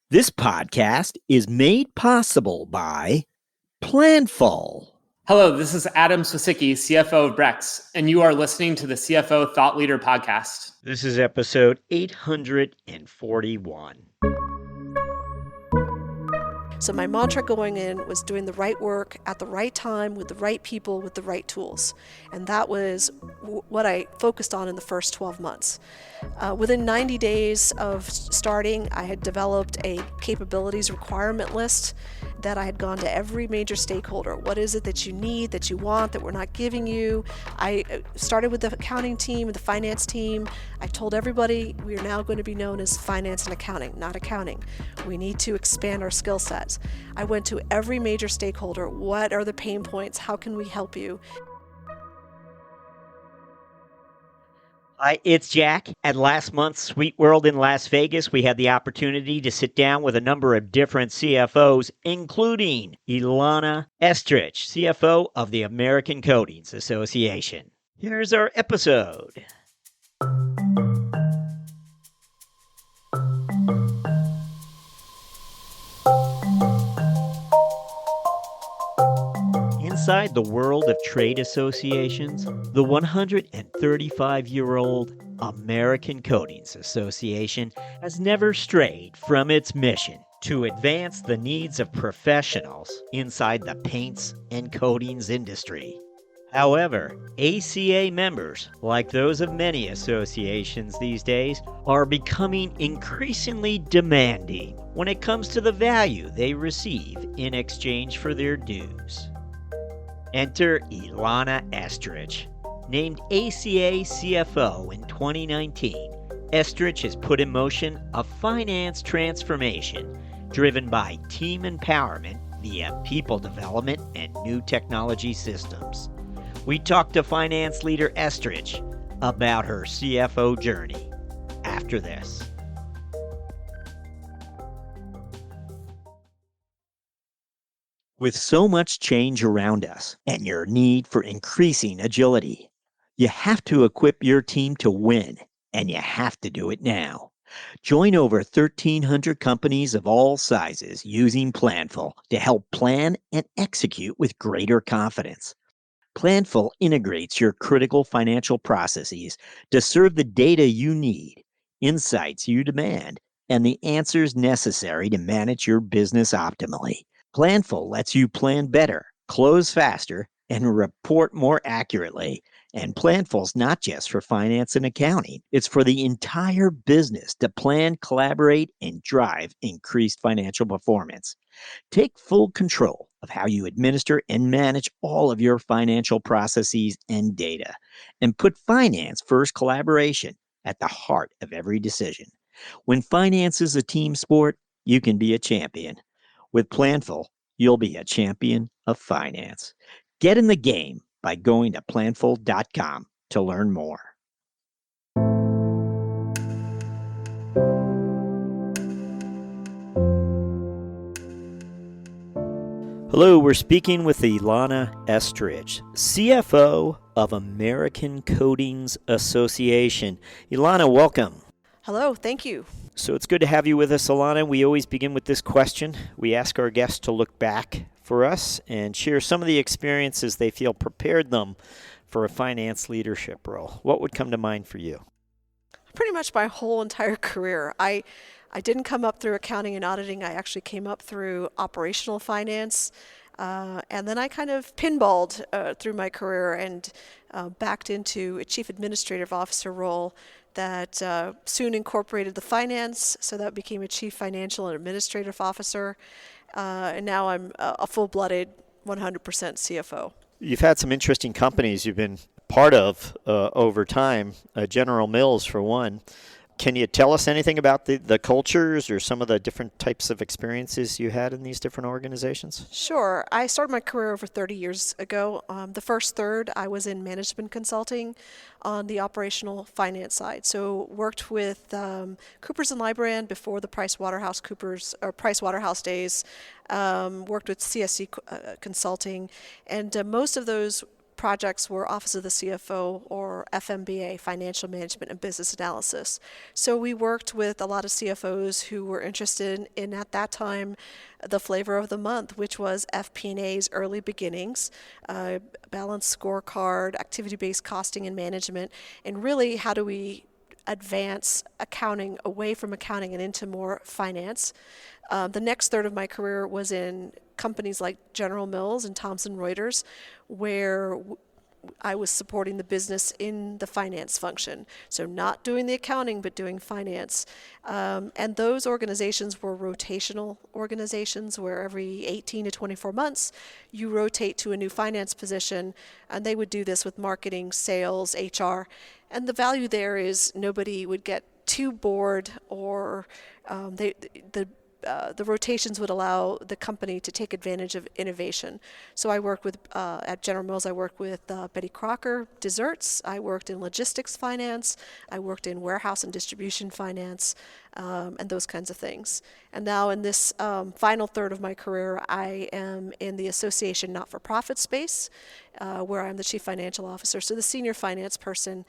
This podcast is made possible by Planful. Hello, this is Adam Swisicki, CFO of Brex, and you are listening to the CFO Thought Leader Podcast. This is episode 841. So my mantra going in was doing the right work at the right time with the right people with the right tools. And that was what I focused on in the first 12 months. Within 90 days of starting, I had developed a capabilities requirement list that I had gone to every major stakeholder. What is it that you need, that you want, that we're not giving you? I started with the accounting team, the finance team. I told everybody we are now going to be known as finance and accounting, not accounting. We need to expand our skill sets. I went to every major stakeholder. What are the pain points? How can we help you? Hi, it's Jack. At last month's Sweet World in Las Vegas, we had the opportunity to sit down with a number of different CFOs, including Ilana Esterrich, CFO of the American Coatings Association. Here's our episode. Inside the world of trade associations, the 135-year-old American Coatings Association has never strayed from its mission to advance the needs of professionals inside the paints and coatings industry. However, ACA members, like those of many associations these days, are becoming increasingly demanding when it comes to the value they receive in exchange for their dues. Enter Ilana Esterrich. Named ACA CFO in 2019, Esterrich has put in motion a finance transformation driven by team empowerment via people development and new technology systems. We talked to finance leader Esterrich about her CFO journey after this. With so much change around us and your need for increasing agility, you have to equip your team to win, and you have to do it now. Join over 1,300 companies of all sizes using Planful to help plan and execute with greater confidence. Planful integrates your critical financial processes to serve the data you need, insights you demand, and the answers necessary to manage your business optimally. Planful lets you plan better, close faster, and report more accurately. And Planful's not just for finance and accounting. It's for the entire business to plan, collaborate, and drive increased financial performance. Take full control of how you administer and manage all of your financial processes and data. And put finance first collaboration at the heart of every decision. When finance is a team sport, you can be a champion. With Planful, you'll be a champion of finance. Get in the game by going to planful.com to learn more. Hello, we're speaking with Ilana Esterrich, CFO of American Coatings Association. Ilana, welcome. Hello, thank you. So it's good to have you with us, Ilana. We always begin with this question. We ask our guests to look back for us and share some of the experiences they feel prepared them for a finance leadership role. What would come to mind for you? Pretty much my whole entire career. I didn't come up through accounting and auditing. I actually came up through operational finance. And then I kind of pinballed through my career and backed into a chief administrative officer role that soon incorporated the finance, so that became a chief financial and administrative officer. And now I'm a full-blooded 100% CFO. You've had some interesting companies you've been part of over time, General Mills for one. Can you tell us anything about the cultures or some of the different types of experiences you had in these different organizations? Sure. I started my career over 30 years ago. The first third, I was in management consulting on the operational finance side. So worked with Coopers & Lybrand before the Price Waterhouse days. Worked with CSC Consulting, and most of those projects were Office of the CFO or FMBA, Financial Management and Business Analysis. So we worked with a lot of CFOs who were interested in at that time, the flavor of the month, which was FP&A's early beginnings, balanced scorecard, activity-based costing and management, and really how do we advance accounting away from accounting and into more finance. The next third of my career was in companies like General Mills and Thomson Reuters, where I was supporting the business in the finance function. So not doing the accounting, but doing finance. And those organizations were rotational organizations where every 18 to 24 months, you rotate to a new finance position. And they would do this with marketing, sales, HR. And the value there is nobody would get too bored, or the rotations would allow the company to take advantage of innovation. So I worked with, at General Mills, I worked with Betty Crocker Desserts. I worked in logistics finance. I worked in warehouse and distribution finance, and those kinds of things. And now in this final third of my career, I am in the association not-for-profit space, where I'm the chief financial officer, so the senior finance person,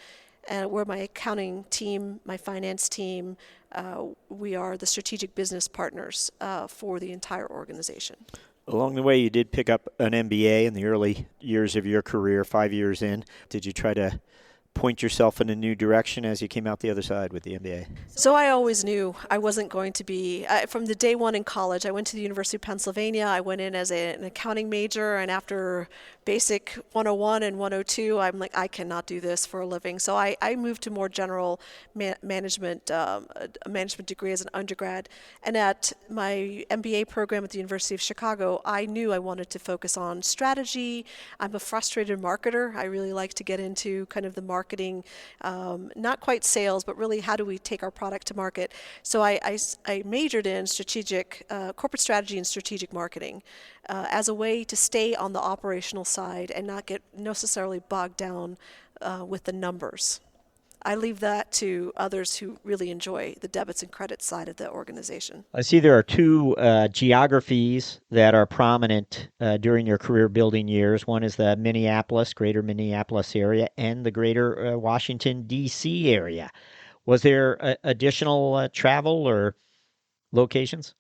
where my accounting team, my finance team, we are the strategic business partners for the entire organization. Along the way, you did pick up an MBA in the early years of your career, 5 years in. Did you try to point yourself in a new direction as you came out the other side with the MBA? So I always knew I wasn't going to be, from the day one in college, I went to the University of Pennsylvania. I went in as an accounting major, and after basic 101 and 102, I'm like, I cannot do this for a living. So I moved to more general management, a management degree as an undergrad. And at my MBA program at the University of Chicago, I knew I wanted to focus on strategy. I'm a frustrated marketer. I really like to get into kind of the marketing, not quite sales, but really how do we take our product to market. So I majored in strategic, corporate strategy and strategic marketing as a way to stay on the operational side and not get necessarily bogged down with the numbers. I leave that to others who really enjoy the debits and credits side of the organization. I see there are two geographies that are prominent during your career building years. One is the greater Minneapolis area, and the greater Washington, D.C. area. Was there additional travel or locations?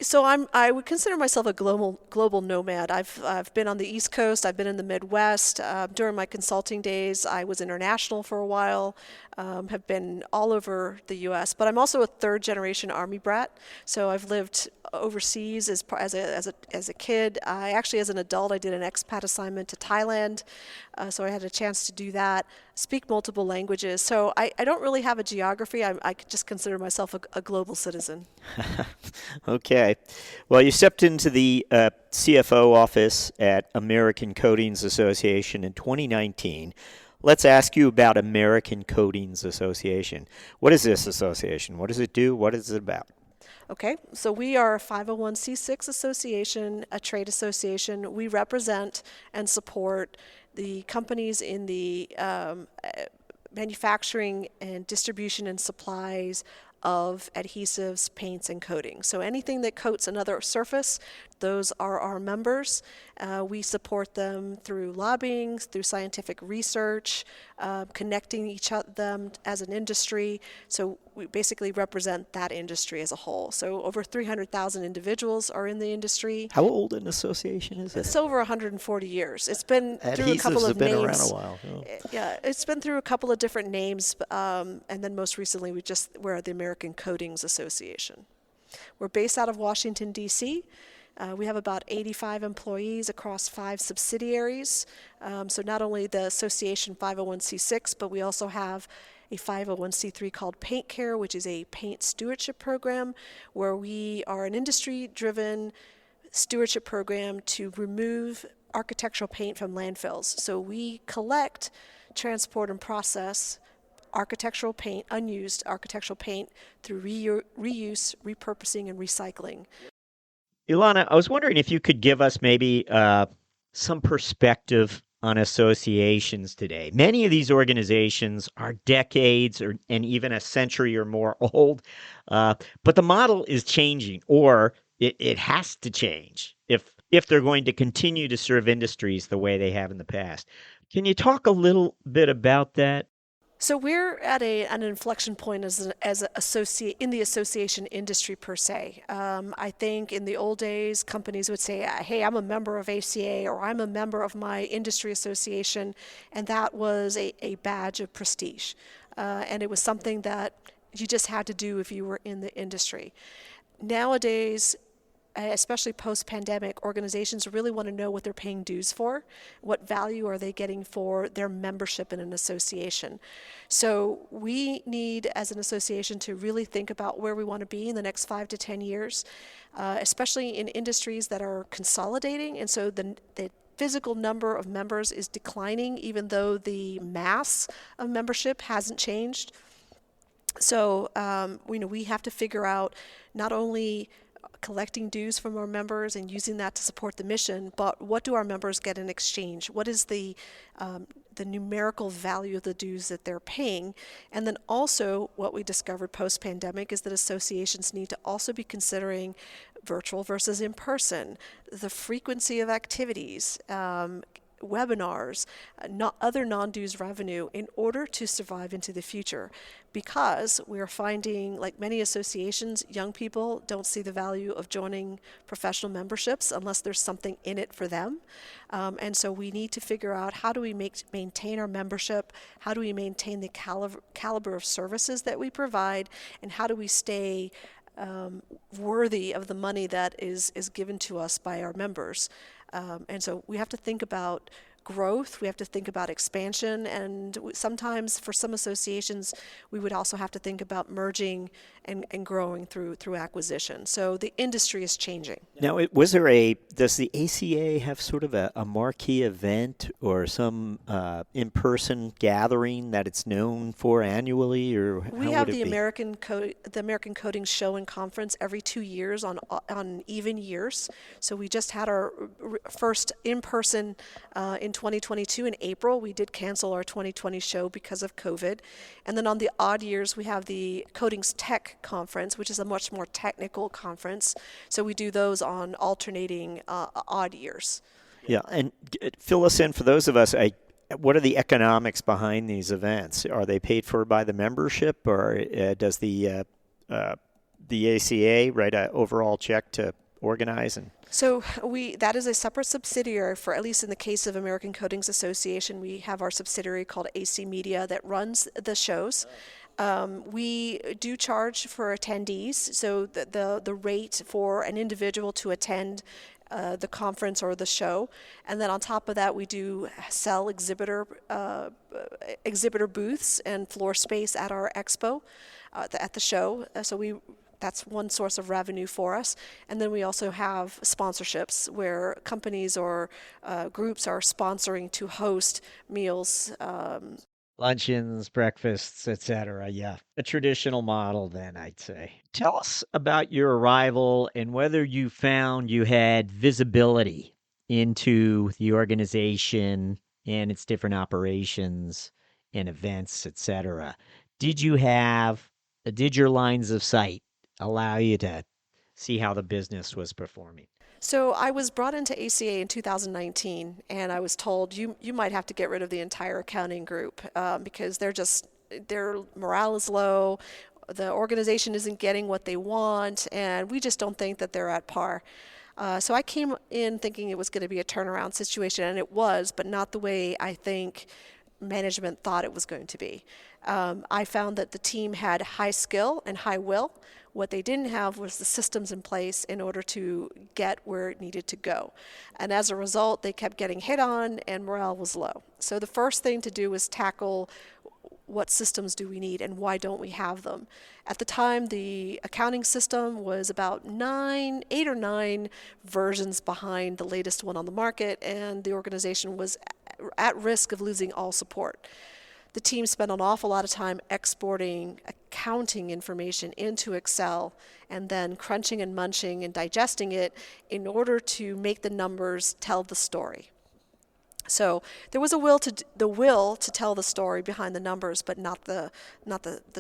So I would consider myself a global nomad. I've been on the East Coast. I've been in the Midwest. During my consulting days, I was international for a while. Have been all over the U.S. But I'm also a third-generation Army brat. So I've lived overseas as a kid. I actually, as an adult, I did an expat assignment to Thailand. So I had a chance to do that. Speak multiple languages. So I don't really have a geography. I could just consider myself a global citizen. Okay. Well, you stepped into the CFO office at American Coatings Association in 2019. Let's ask you about American Coatings Association. What is this association? What does it do? What is it about? Okay, so we are a 501c6 association, a trade association. We represent and support the companies in the manufacturing and distribution and supplies of adhesives, paints, and coatings. So anything that coats another surface, those are our members. We support them through lobbying, through scientific research, connecting them as an industry. So we basically represent that industry as a whole. So over 300,000 individuals are in the industry. How old an association is it? It's over 140 years. It's been through a couple Adhesives of have been names. around a while. Oh. Yeah, it's been through a couple of different names, and then most recently we're the American Coatings Association. We're based out of Washington, D.C. We have about 85 employees across 5 subsidiaries. So not only the association 501c6, but we also have a 501c3 called Paint Care, which is a paint stewardship program where we are an industry-driven stewardship program to remove architectural paint from landfills. So we collect, transport, and process architectural paint, unused architectural paint, through reuse, repurposing, and recycling. Ilana, I was wondering if you could give us maybe some perspective on associations today. Many of these organizations are decades and even a century or more old, but the model is changing, or it has to change if if they're going to continue to serve industries the way they have in the past. Can you talk a little bit about that? So we're at an inflection point in the association industry per se. I think in the old days, companies would say, "Hey, I'm a member of ACA," or "I'm a member of my industry association," and that was a badge of prestige, and it was something that you just had to do if you were in the industry. Nowadays, especially post-pandemic, organizations really want to know what they're paying dues for, what value are they getting for their membership in an association. So we need, as an association, to really think about where we want to be in the next 5 to 10 years, especially in industries that are consolidating, and so the physical number of members is declining, even though the mass of membership hasn't changed. So we have to figure out not only collecting dues from our members and using that to support the mission, but what do our members get in exchange? What is the numerical value of the dues that they're paying? And then also what we discovered post-pandemic is that associations need to also be considering virtual versus in person, the frequency of activities, webinars, other non-dues revenue in order to survive into the future. Because we're finding, like many associations, young people don't see the value of joining professional memberships unless there's something in it for them. And so we need to figure out, how do we maintain our membership? How do we maintain the caliber of services that we provide? And how do we stay worthy of the money that is given to us by our members? And so we have to think about growth, we have to think about expansion, and sometimes for some associations we would also have to think about merging and growing through acquisition. So the industry is changing. Now, does the ACA have sort of a marquee event or some in-person gathering that it's known for annually, or we how have would it the be? American Coding Show and Conference every 2 years on even years. So we just had our first in-person in 2022 in April. We did cancel our 2020 show because of COVID. And then on the odd years, we have the Coding's Tech Conference, which is a much more technical conference. So we do those on alternating odd years. Yeah, and fill us in for those of us. What are the economics behind these events? Are they paid for by the membership, or does the ACA write an overall check to organize? And so that is a separate subsidiary for, at least in the case of American Codings Association, we have our subsidiary called AC Media that runs the shows. We do charge for attendees, so the rate for an individual to attend the conference or the show, and then on top of that we do sell exhibitor booths and floor space at our expo at the show. So that's one source of revenue for us. And then we also have sponsorships where companies or groups are sponsoring to host meals. luncheons, breakfasts, etc. Yeah, a traditional model then, I'd say. Tell us about your arrival and whether you found you had visibility into the organization and its different operations and events, etc. Did your lines of sight allow you to see how the business was performing? So I was brought into ACA in 2019, and I was told you might have to get rid of the entire accounting group because their morale is low, the organization isn't getting what they want, and we just don't think that they're at par. So I came in thinking it was going to be a turnaround situation, and it was, but not the way I think management thought it was going to be. I found that the team had high skill and high will. What they didn't have was the systems in place in order to get where it needed to go. And as a result, they kept getting hit on and morale was low. So the first thing to do was tackle what systems do we need and why don't we have them. At the time, the accounting system was about 8 or 9 versions behind the latest one on the market, and the organization was at risk of losing all support. The team spent an awful lot of time exporting accounting information into Excel and then crunching and munching and digesting it in order to make the numbers tell the story. So there was the will to tell the story behind the numbers, but not the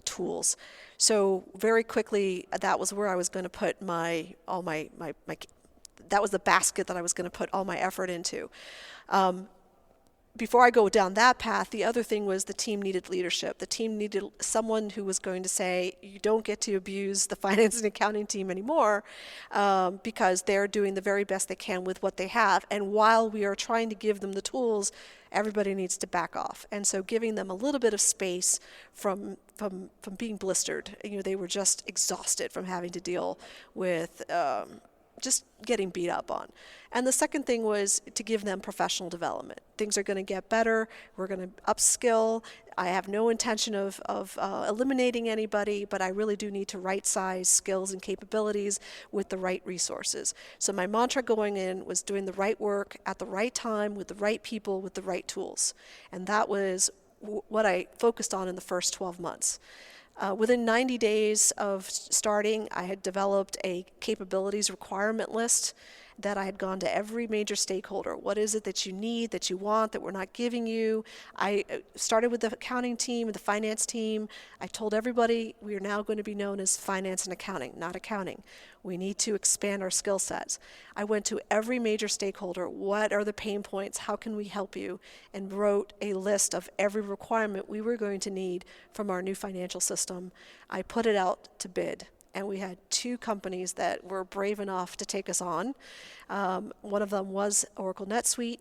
tools. So very quickly, that was where I was going to put all my that was the basket that I was going to put all my effort into. Before I go down that path, the other thing was the team needed leadership. The team needed someone who was going to say, you don't get to abuse the finance and accounting team anymore, because they're doing the very best they can with what they have. And while we are trying to give them the tools, everybody needs to back off. And so giving them a little bit of space from being blistered. They were just exhausted from having to deal with just getting beat up on. And the second thing was to give them professional development. Things are going to get better. We're going to upskill. I have no intention of eliminating anybody, but I really do need to right-size skills and capabilities with the right resources. So my mantra going in was doing the right work at the right time with the right people with the right tools. And that was what I focused on in the first 12 months. Within 90 days of starting, I had developed a capabilities requirement list that I had gone to every major stakeholder. What is it that you need, that you want, that we're not giving you? I started with the accounting team, the finance team. I told everybody we are now going to be known as finance and accounting, not accounting. We need to expand our skill sets. I went to every major stakeholder. What are the pain points? How can we help you? And wrote a list of every requirement we were going to need from our new financial system. I put it out to bid. And we had 2 companies that were brave enough to take us on. One of them was Oracle NetSuite.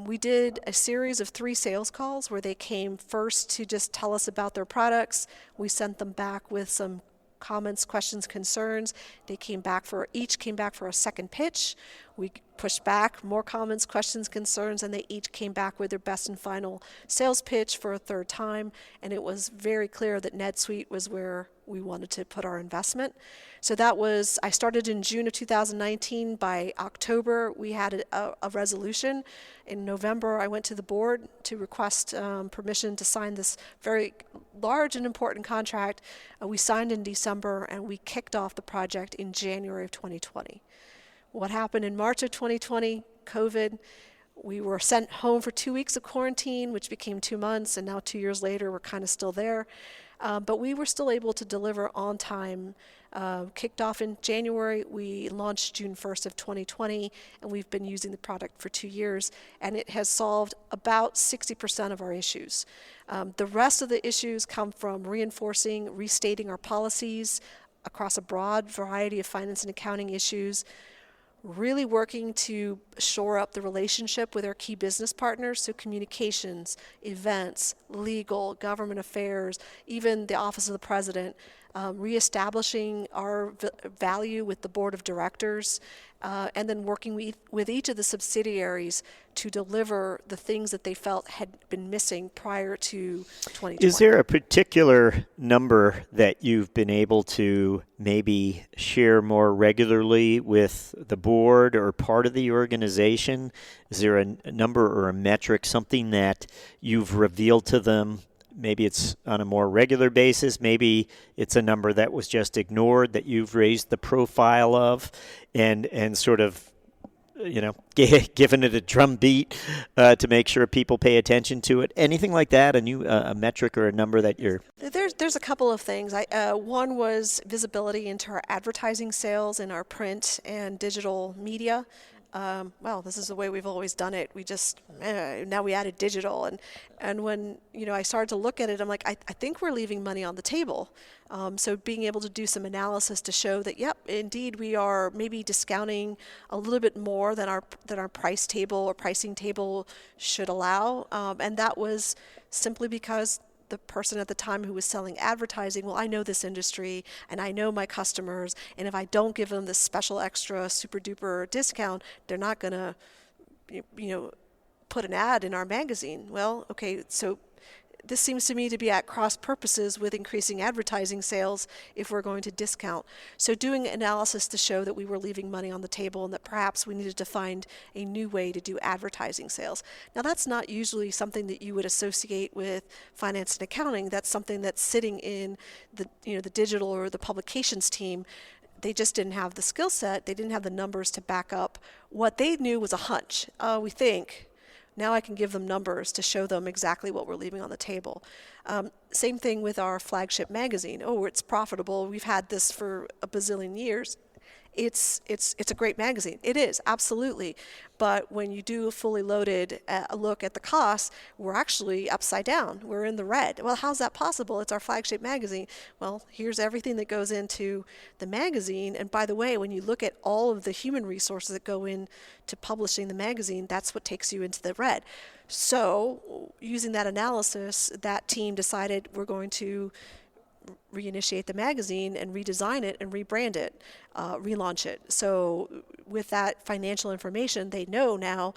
We did a series of 3 sales calls where they came first to just tell us about their products. We sent them back with some comments, questions, concerns. They each came back for a second pitch. We pushed back, more comments, questions, concerns, and they each came back with their best and final sales pitch for a third time. And it was very clear that NetSuite was where we wanted to put our investment. So I started in June of 2019. By October, we had a resolution. In November, I went to the board to request permission to sign this very large and important contract. We signed in December, and we kicked off the project in January of 2020. What happened in March of 2020, COVID, we were sent home for 2 weeks of quarantine, which became 2 months, and now 2 years later, we're kind of still there. But we were still able to deliver on time. Kicked off in January, we launched June 1st of 2020, and we've been using the product for 2 years, and it has solved about 60% of our issues. The rest of the issues come from restating our policies across a broad variety of finance and accounting issues, really working to shore up the relationship with our key business partners, so communications, events, legal, government affairs, even the Office of the President, reestablishing our value with the board of directors, and then working with each of the subsidiaries to deliver the things that they felt had been missing prior to 2020. Is there a particular number that you've been able to maybe share more regularly with the board or part of the organization? Is there a number or a metric, something that you've revealed to them? Maybe it's on a more regular basis. Maybe it's a number that was just ignored that you've raised the profile of and sort of, given it a drum beat to make sure people pay attention to it. Anything like that? A metric or a number that you're... There's a couple of things. One was visibility into our advertising sales in our print and digital media. This is the way we've always done it. We just, now we added digital. And when, I started to look at it, I'm like, I think we're leaving money on the table. So being able to do some analysis to show that, yep, indeed, we are maybe discounting a little bit more than our price table or pricing table should allow. And that was simply because the person at the time who was selling advertising, I know this industry and I know my customers, and if I don't give them this special extra super duper discount, they're not going to, put an ad in our magazine. Well, okay, so this seems to me to be at cross purposes with increasing advertising sales if we're going to discount. So doing analysis to show that we were leaving money on the table and that perhaps we needed to find a new way to do advertising sales. Now that's not usually something that you would associate with finance and accounting. That's something that's sitting in the digital or the publications team. They just didn't have the skill set. They didn't have the numbers to back up. What they knew was a hunch. We think. Now I can give them numbers to show them exactly what we're leaving on the table. Same thing with our flagship magazine. It's profitable. We've had this for a bazillion years. it's a great magazine. It is, absolutely. But when you do a fully loaded look at the costs, we're actually upside down. We're in the red. Well, how's that possible? It's our flagship magazine. Well, here's everything that goes into the magazine. And by the way, when you look at all of the human resources that go into publishing the magazine, that's what takes you into the red. So using that analysis, that team decided we're going to reinitiate the magazine and redesign it and rebrand it, relaunch it. So with that financial information, they know now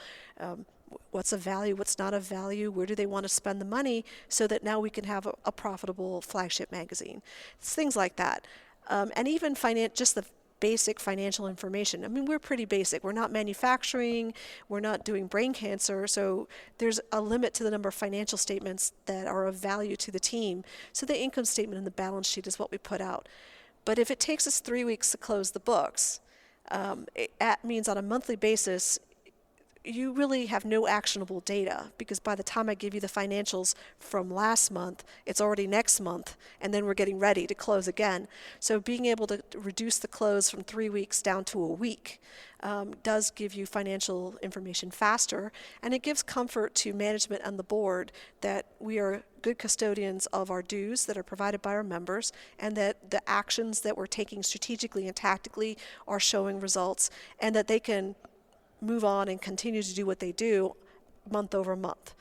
what's of value, what's not of value, where do they want to spend the money, so that now we can have a profitable flagship magazine. It's things like that. And even just the basic financial information. I mean, we're pretty basic. We're not manufacturing, we're not doing brain cancer, so there's a limit to the number of financial statements that are of value to the team. So the income statement and the balance sheet is what we put out. But if it takes us 3 weeks to close the books, that means on a monthly basis, you really have no actionable data, because by the time I give you the financials from last month, it's already next month, and then we're getting ready to close again. So being able to reduce the close from 3 weeks down to a week does give you financial information faster, and it gives comfort to management and the board that we are good custodians of our dues that are provided by our members, and that the actions that we're taking strategically and tactically are showing results, and that they can move on and continue to do what they do month over month.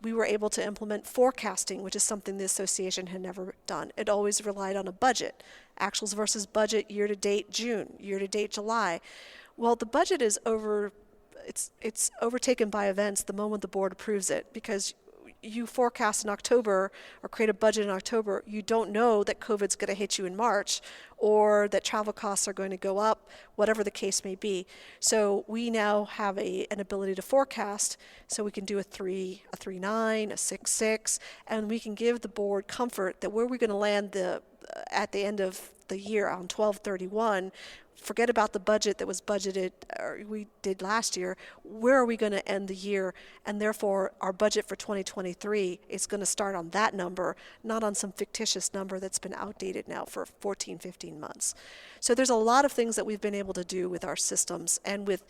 We were able to implement forecasting, which is something the association had never done. It always relied on a budget, actuals versus budget, year-to-date June, year-to-date July. Well, the budget is it's overtaken by events the moment the board approves it, because you forecast in October or create a budget in October, you don't know that COVID's going to hit you in March, or that travel costs are going to go up, whatever the case may be. So we now have an ability to forecast, so we can do a 3.9, a 6.6, and we can give the board comfort that where we're going to land at the end of the year on 12/31. Forget about the budget that was budgeted or we did last year. Where are we going to end the year? And therefore, our budget for 2023 is going to start on that number, not on some fictitious number that's been outdated now for 14, 15 months. So there's a lot of things that we've been able to do with our systems and with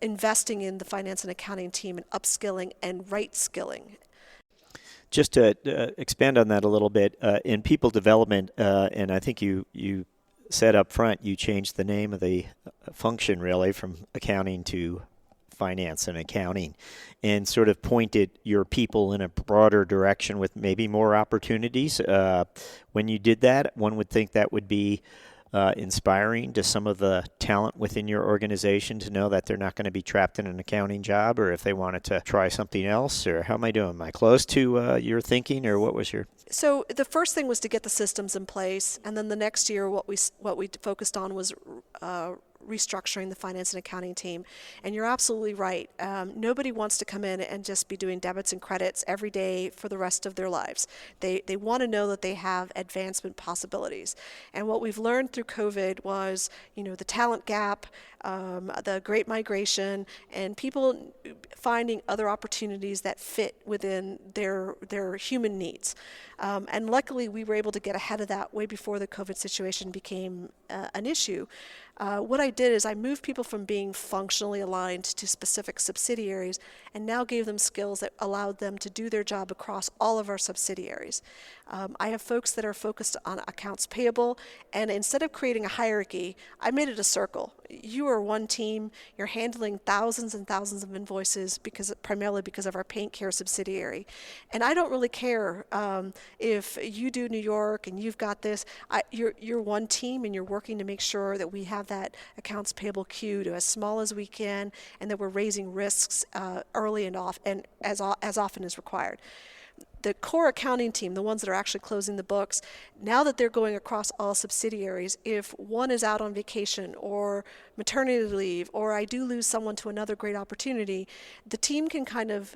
investing in the finance and accounting team and upskilling and right skilling. Just to expand on that a little bit, in people development, and I think you said up front, you changed the name of the function really from accounting to finance and accounting, and sort of pointed your people in a broader direction with maybe more opportunities. When you did that, one would think that would be inspiring to some of the talent within your organization to know that they're not going to be trapped in an accounting job, or if they wanted to try something else. Or how am I doing? Am I close to your thinking, or what was your? So the first thing was to get the systems in place, and then the next year what we focused on was restructuring the finance and accounting team. And you're absolutely right. Nobody wants to come in and just be doing debits and credits every day for the rest of their lives. They want to know that they have advancement possibilities. And what we've learned through COVID was, the talent gap, the great migration, and people finding other opportunities that fit within their human needs. And luckily, we were able to get ahead of that way before the COVID situation became an issue. What I did is I moved people from being functionally aligned to specific subsidiaries, and now gave them skills that allowed them to do their job across all of our subsidiaries. I have folks that are focused on accounts payable, and instead of creating a hierarchy, I made it a circle. You are one team. You're handling thousands and thousands of invoices primarily because of our Paint Care subsidiary. And I don't really care if you do New York and you've got this. You're one team, and you're working to make sure that we have that accounts payable queue to as small as we can, and that we're raising risks early and as often as required. The core accounting team, the ones that are actually closing the books, now that they're going across all subsidiaries, if one is out on vacation or maternity leave, or I do lose someone to another great opportunity, the team can kind of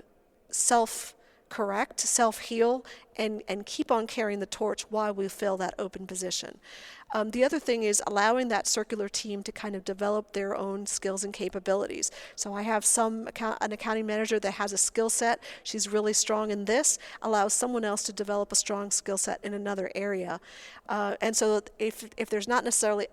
self-correct, self-heal, and keep on carrying the torch while we fill that open position. The other thing is allowing that circular team to kind of develop their own skills and capabilities. So I have an accounting manager that has a skill set. She's really strong in this, allows someone else to develop a strong skill set in another area. And so if there's not necessarily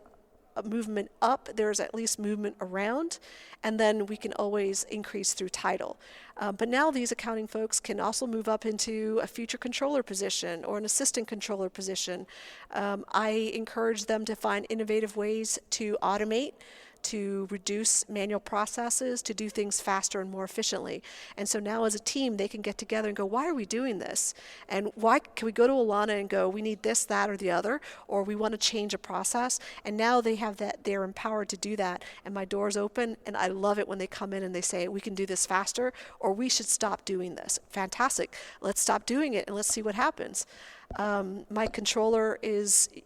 movement up, there's at least movement around, and then we can always increase through title. But now these accounting folks can also move up into a future controller position or an assistant controller position. I encourage them to find innovative ways to automate, to reduce manual processes, to do things faster and more efficiently. And so now as a team, they can get together and go, why are we doing this? And why can we go to Ilana and go, we need this, that, or the other, or we want to change a process? And now they have that, they're empowered to do that. And my door's open, and I love it when they come in and they say, we can do this faster, or we should stop doing this. Fantastic. Let's stop doing it and let's see what happens. My controller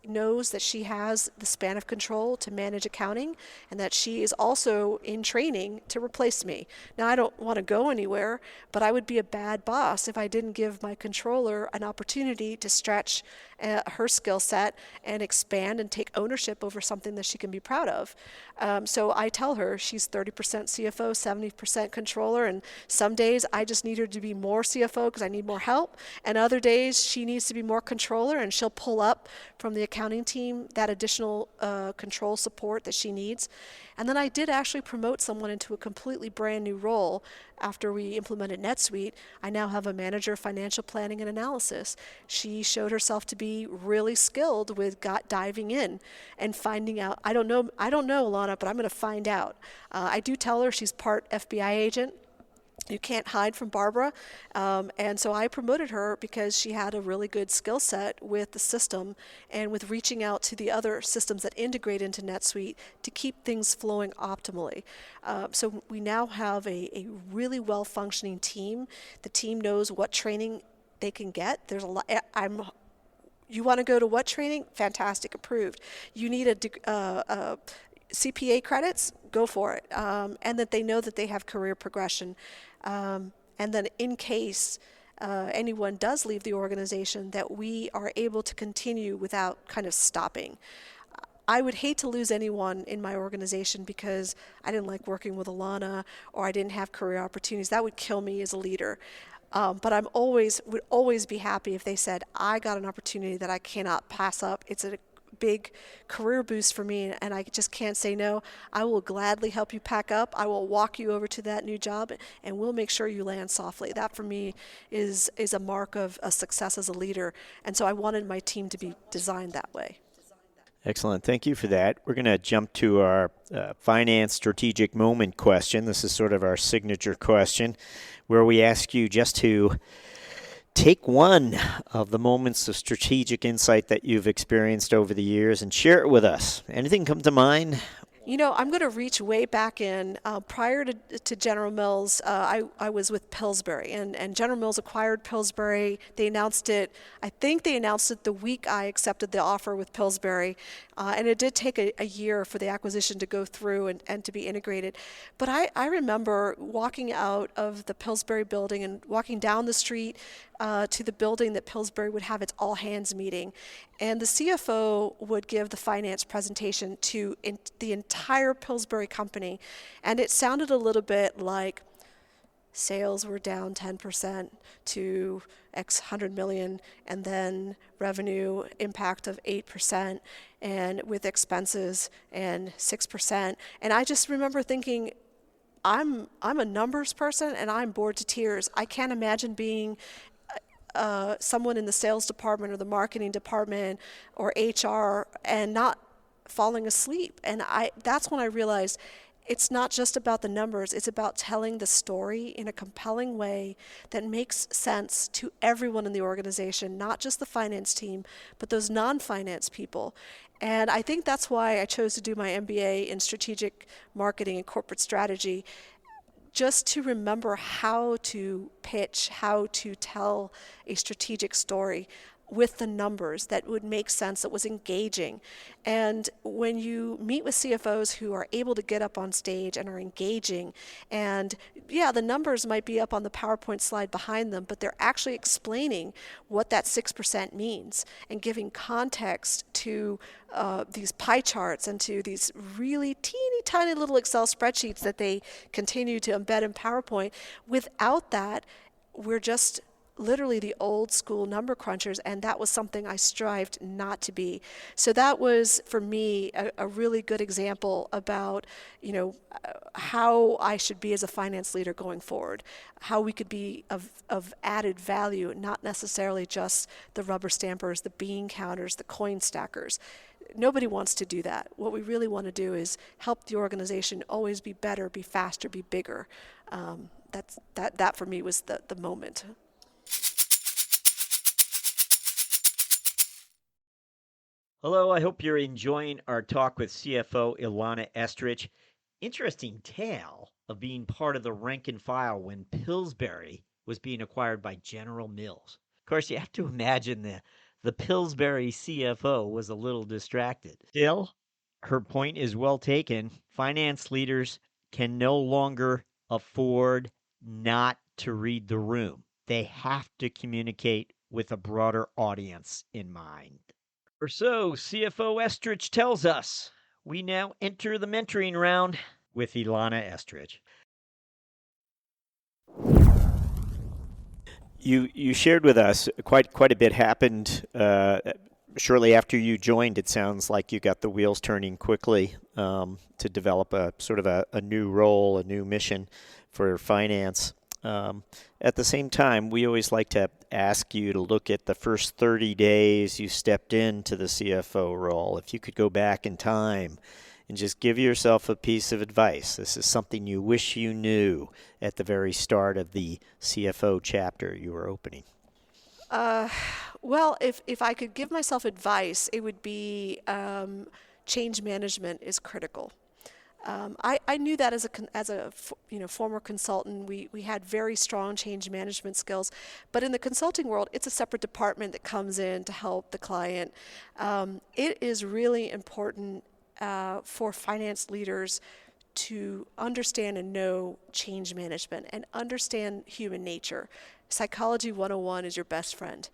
knows that she has the span of control to manage accounting, and that she is also in training to replace me. Now, I don't want to go anywhere, but I would be a bad boss if I didn't give my controller an opportunity to stretch her skill set and expand and take ownership over something that she can be proud of. So I tell her she's 30% CFO, 70% controller, and some days I just need her to be more CFO because I need more help, and other days she needs to be more controller, and she'll pull up from the accounting team that additional control support that she needs. And then I did actually promote someone into a completely brand new role after we implemented NetSuite. I now have a manager of financial planning and analysis. She showed herself to be really skilled with diving in and finding out. I don't know, Ilana, but I'm going to find out. I do tell her she's part FBI agent. You can't hide from Barbara. And so I promoted her because she had a really good skill set with the system and with reaching out to the other systems that integrate into NetSuite to keep things flowing optimally. So we now have a really well-functioning team. The team knows what training they can get. There's a lot. You want to go to what training? Fantastic, approved. You need a CPA credits? Go for it. And that they know that they have career progression. And then in case anyone does leave the organization, that we are able to continue without kind of stopping. I would hate to lose anyone in my organization because I didn't like working with Ilana or I didn't have career opportunities. That would kill me as a leader. But would always be happy if they said, I got an opportunity that I cannot pass up. It's a big career boost for me, and I just can't say no. I will gladly help you pack up. I will walk you over to that new job, and we'll make sure you land softly. That for me is a mark of a success as a leader, and so I wanted my team to be designed that way. Excellent. Thank you for that. We're going to jump to our finance strategic moment question. This is sort of our signature question where we ask you just to take one of the moments of strategic insight that you've experienced over the years and share it with us. Anything come to mind? You know, I'm going to reach way back in. Prior to General Mills, I was with Pillsbury, and General Mills acquired Pillsbury. They announced it, I think they announced it the week I accepted the offer with Pillsbury, and it did take a year for the acquisition to go through and to be integrated. But I remember walking out of the Pillsbury building and walking down the street to the building that Pillsbury would have its all-hands meeting. And the CFO would give the finance presentation to the entire Pillsbury company. And it sounded a little bit like sales were down 10% to X 100 million, and then revenue impact of 8%, and with expenses and 6%. And I just remember thinking, I'm a numbers person, and I'm bored to tears. I can't imagine being someone in the sales department or the marketing department or HR and not falling asleep. And that's when I realized it's not just about the numbers, it's about telling the story in a compelling way that makes sense to everyone in the organization, not just the finance team, but those non-finance people. And I think that's why I chose to do my MBA in strategic marketing and corporate strategy, just to remember how to pitch, how to tell a strategic story with the numbers that would make sense, that was engaging. And when you meet with CFOs who are able to get up on stage and are engaging, and yeah, the numbers might be up on the PowerPoint slide behind them, but they're actually explaining what that 6% means and giving context to these pie charts and to these really teeny tiny little Excel spreadsheets that they continue to embed in PowerPoint. Without that, we're just literally the old school number crunchers, and that was something I strived not to be. So that was for me a really good example about, how I should be as a finance leader going forward, how we could be of added value, not necessarily just the rubber stampers, the bean counters, the coin stackers. Nobody wants to do that. What we really want to do is help the organization always be better, be faster, be bigger. That for me was the moment. Hello, I hope you're enjoying our talk with CFO Ilana Esterrich. Interesting tale of being part of the rank and file when Pillsbury was being acquired by General Mills. Of course, you have to imagine the Pillsbury CFO was a little distracted. Still, her point is well taken. Finance leaders can no longer afford not to read the room. They have to communicate with a broader audience in mind. Or so CFO Esterrich tells us. We now enter the mentoring round with Ilana Esterrich. You shared with us quite a bit happened shortly after you joined. It sounds like you got the wheels turning quickly to develop a sort of a new role, a new mission for finance. At the same time, we always like to ask you to look at the first 30 days you stepped into the CFO role. If you could go back in time and just give yourself a piece of advice, this is something you wish you knew at the very start of the CFO chapter you were opening. Well, if I could give myself advice, it would be change management is critical. I knew that as a former consultant, we had very strong change management skills, but in the consulting world, it's a separate department that comes in to help the client. It is really important for finance leaders to understand and know change management and understand human nature. Psychology 101 is your best friend.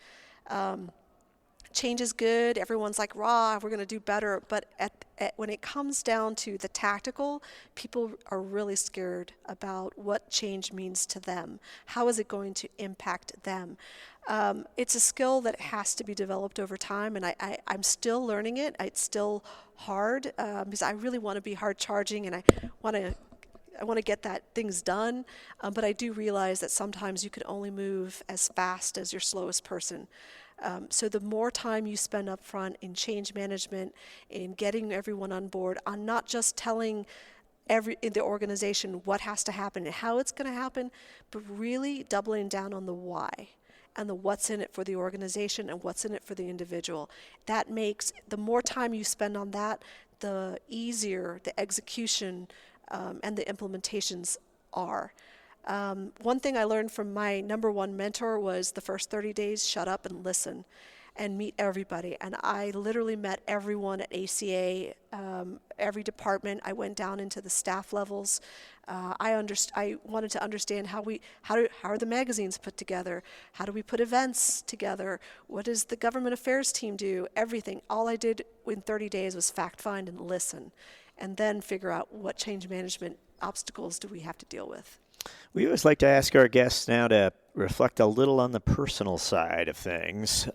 Change is good. Everyone's like, rah, we're going to do better. But when it comes down to the tactical, people are really scared about what change means to them. How is it going to impact them? It's a skill that has to be developed over time, and I'm still learning it. It's still hard because I really want to be hard charging, and I want to get things done, but I do realize that sometimes you can only move as fast as your slowest person. So the more time you spend up front in change management, in getting everyone on board, on not just telling in the organization what has to happen and how it's going to happen, but really doubling down on the why and the what's in it for the organization and what's in it for the individual. That makes, the more time you spend on that, the easier the execution and the implementations are. One thing I learned from my number one mentor was the first 30 days, shut up and listen and meet everybody. And I literally met everyone at ACA, every department. I went down into the staff levels. I wanted to understand how are the magazines put together? How do we put events together? What does the government affairs team do? Everything. All I did in 30 days was fact find and listen, and then figure out what change management obstacles do we have to deal with. We always like to ask our guests now to reflect a little on the personal side of things.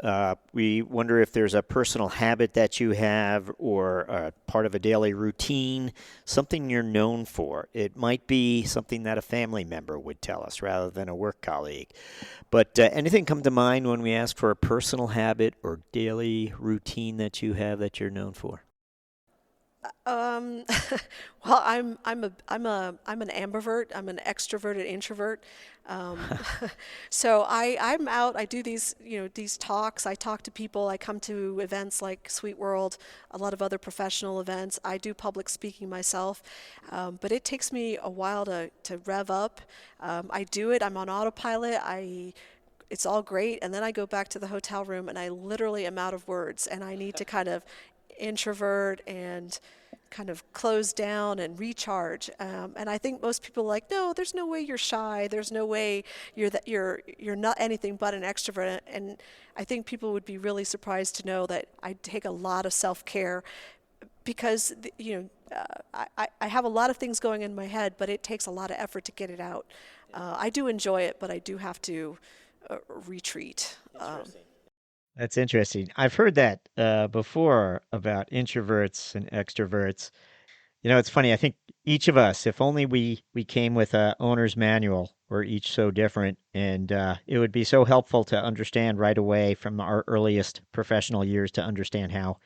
We wonder if there's a personal habit that you have or part of a daily routine, something you're known for. It might be something that a family member would tell us rather than a work colleague. But anything come to mind when we ask for a personal habit or daily routine that you have that you're known for? Well, I'm an ambivert. I'm an extroverted introvert. So I'm out. I do these talks. I talk to people. I come to events like Sweet World, a lot of other professional events. I do public speaking myself, but it takes me a while to rev up. I do it. I'm on autopilot. It's all great, and then I go back to the hotel room and I literally am out of words, and I need to kind of introvert and kind of close down and recharge. And I think most people are like, no, there's no way you're shy. There's no way you're not anything but an extrovert. And I think people would be really surprised to know that I take a lot of self-care because I have a lot of things going in my head, but it takes a lot of effort to get it out. I do enjoy it, but I do have to retreat. That's interesting. I've heard that before about introverts and extroverts. It's funny. I think each of us, if only we came with a owner's manual, we're each so different, and it would be so helpful to understand right away from our earliest professional years to understand how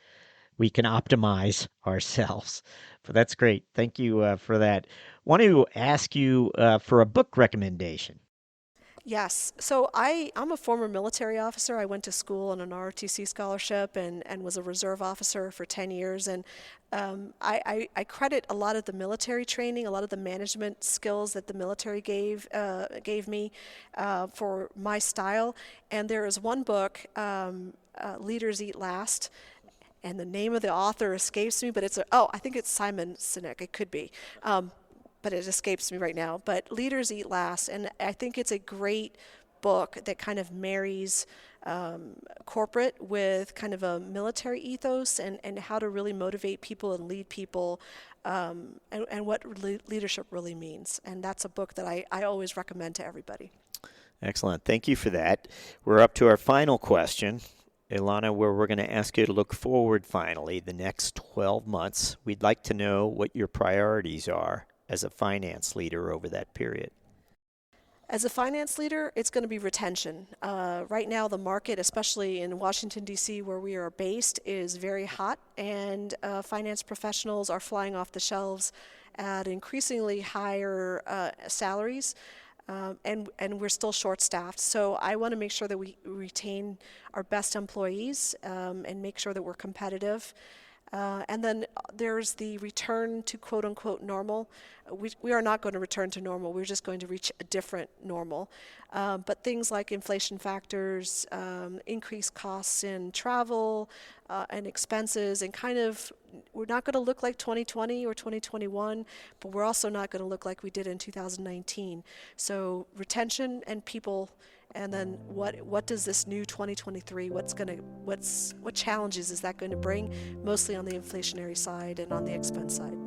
we can optimize ourselves. But that's great. Thank you for that. Want to ask you for a book recommendation. Yes. So I'm a former military officer. I went to school on an ROTC scholarship and was a reserve officer for 10 years. And I credit a lot of the military training, a lot of the management skills that the military gave me for my style. And there is one book, Leaders Eat Last. And the name of the author escapes me, but I think it's Simon Sinek. It could be. But it escapes me right now. But Leaders Eat Last, and I think it's a great book that kind of marries corporate with kind of a military ethos and how to really motivate people and lead people and what leadership really means. And that's a book that I always recommend to everybody. Excellent. Thank you for that. We're up to our final question, Ilana, where we're going to ask you to look forward finally the next 12 months. We'd like to know what your priorities are as a finance leader over that period. As a finance leader, it's going to be retention. Right now, the market, especially in Washington, D.C., where we are based, is very hot, and finance professionals are flying off the shelves at increasingly higher salaries. And we're still short-staffed. So I want to make sure that we retain our best employees and make sure that we're competitive. And then there's the return to quote-unquote normal. We are not going to return to normal. We're just going to reach a different normal. But things like inflation factors, increased costs in travel and expenses, and we're not going to look like 2020 or 2021, but we're also not going to look like we did in 2019. So retention and people. And then what does this new 2023, what challenges is that going to bring, mostly on the inflationary side and on the expense side?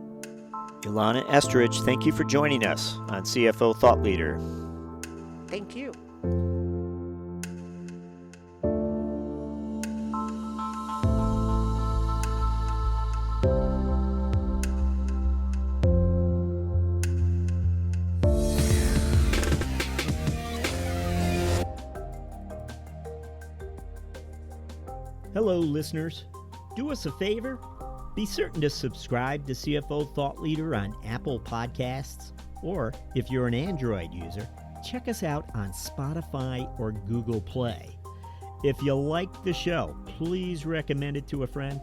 Ilana Esterrich, thank you for joining us on CFO Thought Leader. Thank you. Hello, listeners. Do us a favor. Be certain to subscribe to CFO Thought Leader on Apple Podcasts, or if you're an Android user, check us out on Spotify or Google Play. If you like the show, please recommend it to a friend.